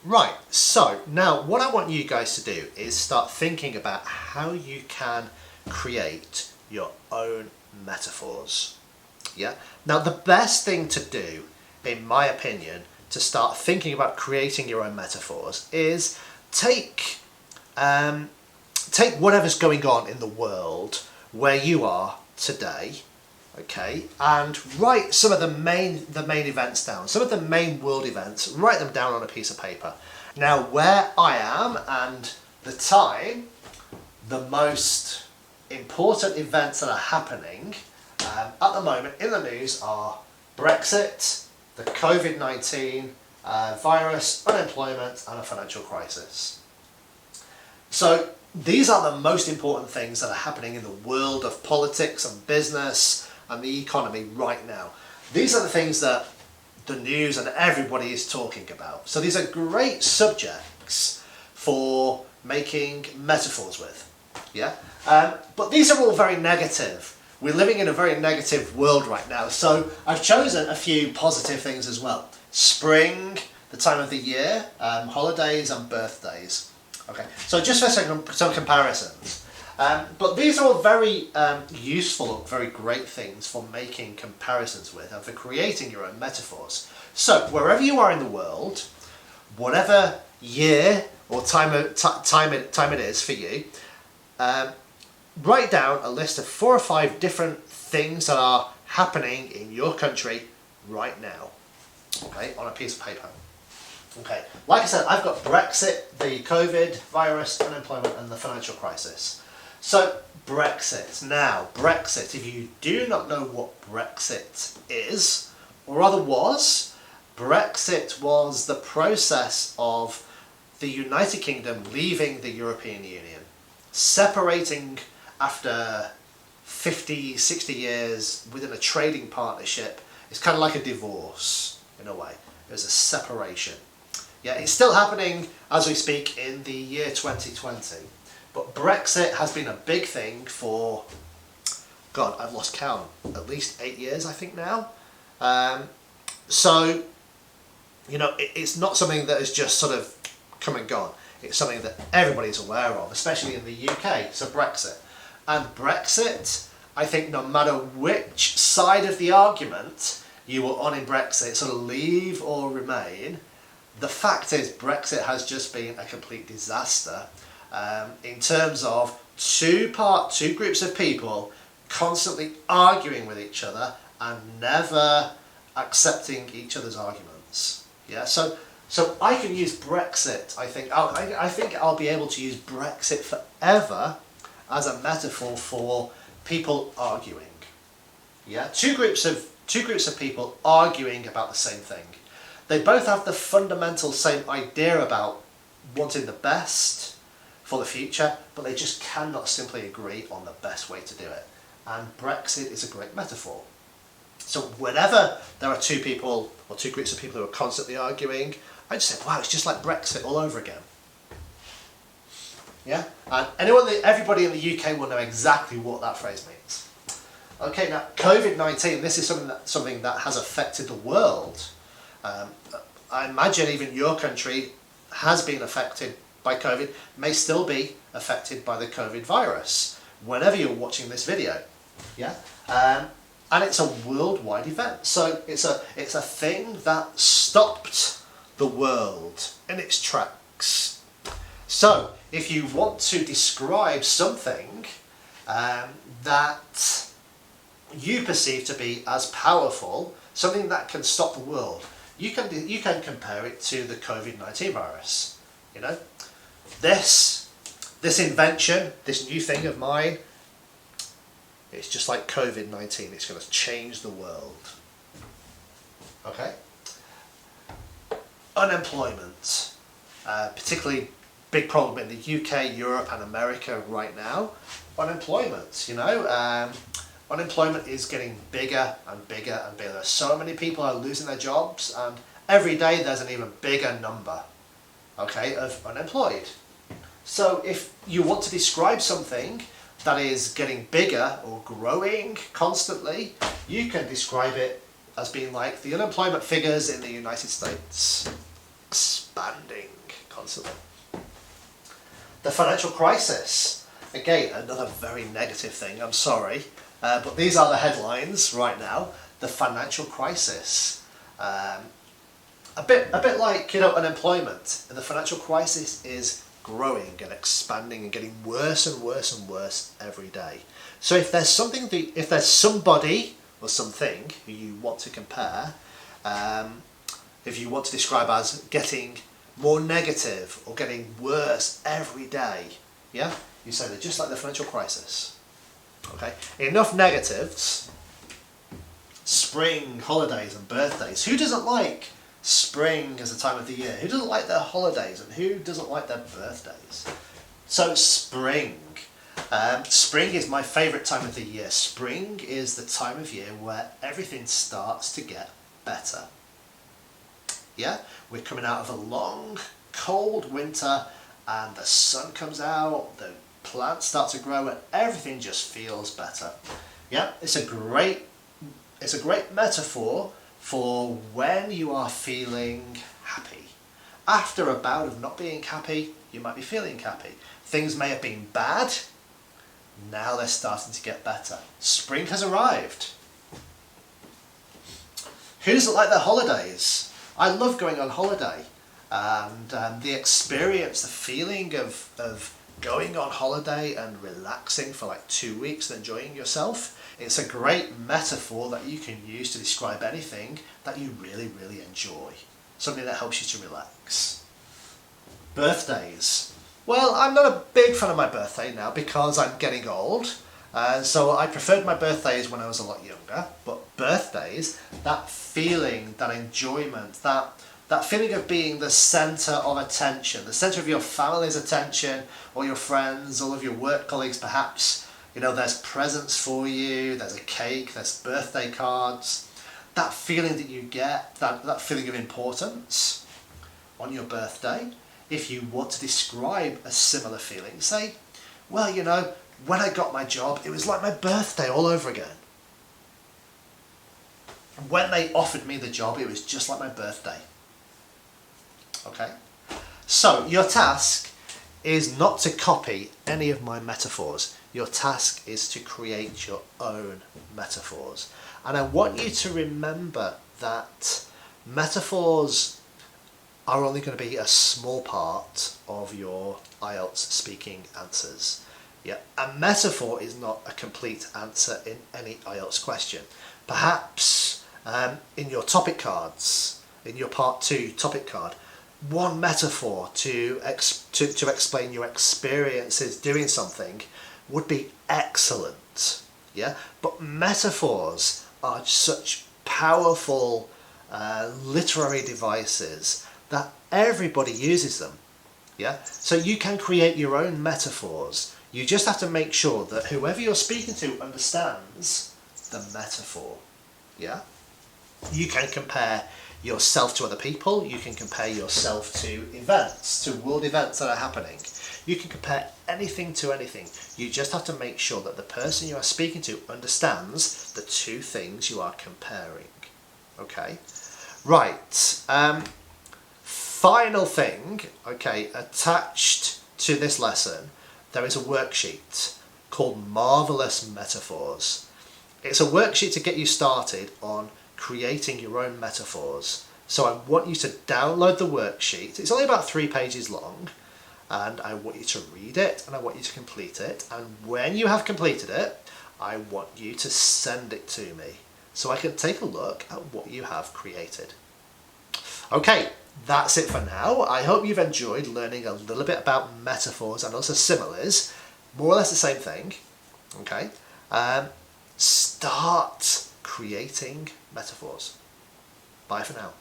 Right, so now what I want you guys to do is start thinking about how you can create your own metaphors. Yeah. Now the best thing to do, in my opinion, to start thinking about creating your own metaphors is take whatever's going on in the world where you are today, okay, and write some of the main events down, some of the main world events, write them down on a piece of paper. Now where I am and the time, the most important events that are happening at the moment in the news are Brexit, the COVID-19 virus, unemployment and a financial crisis. So these are the most important things that are happening in the world of politics and business and the economy right now. These are the things that the news and everybody is talking about. So these are great subjects for making metaphors with. Yeah, but these are all very negative. We're living in a very negative world right now. So I've chosen a few positive things as well. Spring, the time of the year, holidays and birthdays. Okay, so just for some comparisons. But these are all very useful, very great things for making comparisons with and for creating your own metaphors. So wherever you are in the world, whatever year or time it is for you, write down a list of 4 or 5 different things that are happening in your country right now, okay, on a piece of paper. Okay, like I said, I've got Brexit, the COVID virus, unemployment and the financial crisis. So Brexit. Now, Brexit, if you do not know what Brexit is, or rather was, Brexit was the process of the United Kingdom leaving the European Union, separating after 50, 60 years within a trading partnership. It's kind of like a divorce in a way. It was a separation. Yeah, it's still happening as we speak in the year 2020. But Brexit has been a big thing for, God, I've lost count, at least 8 years I think now. So, you know, it's not something that has just sort of come and gone. It's something that everybody's aware of, especially in the UK, so Brexit. And Brexit, I think no matter which side of the argument you were on in Brexit, sort of leave or remain, the fact is Brexit has just been a complete disaster in terms of two groups of people constantly arguing with each other and never accepting each other's arguments. Yeah, so I can use Brexit. I think I'll be able to use Brexit forever as a metaphor for people arguing. Yeah, two groups of people arguing about the same thing. They both have the fundamental same idea about wanting the best for the future, but they just cannot simply agree on the best way to do it. And Brexit is a great metaphor. So whenever there are two people or two groups of people who are constantly arguing, I just say, wow, it's just like Brexit all over again. Yeah? And everybody in the UK will know exactly what that phrase means. Okay, now COVID-19, this is something that has affected the world. I imagine even your country has been affected by COVID, may still be affected by the COVID virus, whenever you're watching this video. Yeah? And it's a worldwide event. So it's a thing that stopped the world in its tracks. So if you want to describe something that you perceive to be as powerful, something that can stop the world, you can compare it to the COVID-19 virus. You know, this invention, this new thing of mine, it's just like COVID-19. It's going to change the world. Okay. Unemployment, particularly big problem in the UK, Europe, and America right now. Unemployment, you know. Unemployment is getting bigger and bigger and bigger. So many people are losing their jobs, and every day there's an even bigger number, okay, of unemployed. So if you want to describe something that is getting bigger or growing constantly, you can describe it as being like the unemployment figures in the United States. expanding constantly. The financial crisis. Again, another very negative thing, I'm sorry. But these are the headlines right now. The financial crisis. A bit like, unemployment. And the financial crisis is growing and expanding and getting worse and worse and worse every day. So if there's somebody or something who you want to compare, if you want to describe as getting more negative or getting worse every day, yeah, you say they're just like the financial crisis. Okay, enough negatives. Spring, holidays and birthdays. Who doesn't like spring as a time of the year? Who doesn't like their holidays and who doesn't like their birthdays? So spring. Spring is my favourite time of the year. Spring is the time of year where everything starts to get better. Yeah, we're coming out of a long, cold winter and the sun comes out, the plants start to grow and everything just feels better. Yeah, it's a great metaphor for when you are feeling happy. After a bout of not being happy, you might be feeling happy. Things may have been bad, now they're starting to get better. Spring has arrived. Who doesn't like their holidays? I love going on holiday, and the experience, the feeling of going on holiday and relaxing for like 2 weeks and enjoying yourself. It's a great metaphor that you can use to describe anything that you really, really enjoy. Something that helps you to relax. Birthdays. Well, I'm not a big fan of my birthday now because I'm getting old. So I preferred my birthdays when I was a lot younger. But birthdays, that feeling, that enjoyment, that feeling of being the centre of attention, the centre of your family's attention, or your friends, all of your work colleagues perhaps. There's presents for you, there's a cake, there's birthday cards. That feeling that you get, that feeling of importance on your birthday. If you want to describe a similar feeling, say, well, when I got my job, it was like my birthday all over again. When they offered me the job, it was just like my birthday. Okay? So, your task is not to copy any of my metaphors. Your task is to create your own metaphors. And I want you to remember that metaphors are only going to be a small part of your IELTS speaking answers. Yeah, a metaphor is not a complete answer in any IELTS question. Perhaps in your topic cards, in your part 2 topic card, one metaphor to explain your experiences doing something would be excellent. Yeah, but metaphors are such powerful literary devices that everybody uses them. Yeah, so you can create your own metaphors. You just have to make sure that whoever you're speaking to understands the metaphor. Yeah, you can compare yourself to other people. You can compare yourself to events, to world events that are happening. You can compare anything to anything. You just have to make sure that the person you are speaking to understands the two things you are comparing. Okay, right. Final thing, okay, attached to this lesson, there is a worksheet called Marvelous Metaphors. It's a worksheet to get you started on creating your own metaphors. So I want you to download the worksheet. It's only about 3 pages long, and I want you to read it and I want you to complete it. And when you have completed it, I want you to send it to me so I can take a look at what you have created. Okay, that's it for now. I hope you've enjoyed learning a little bit about metaphors and also similes. More or less the same thing. Okay, start creating metaphors. Bye for now.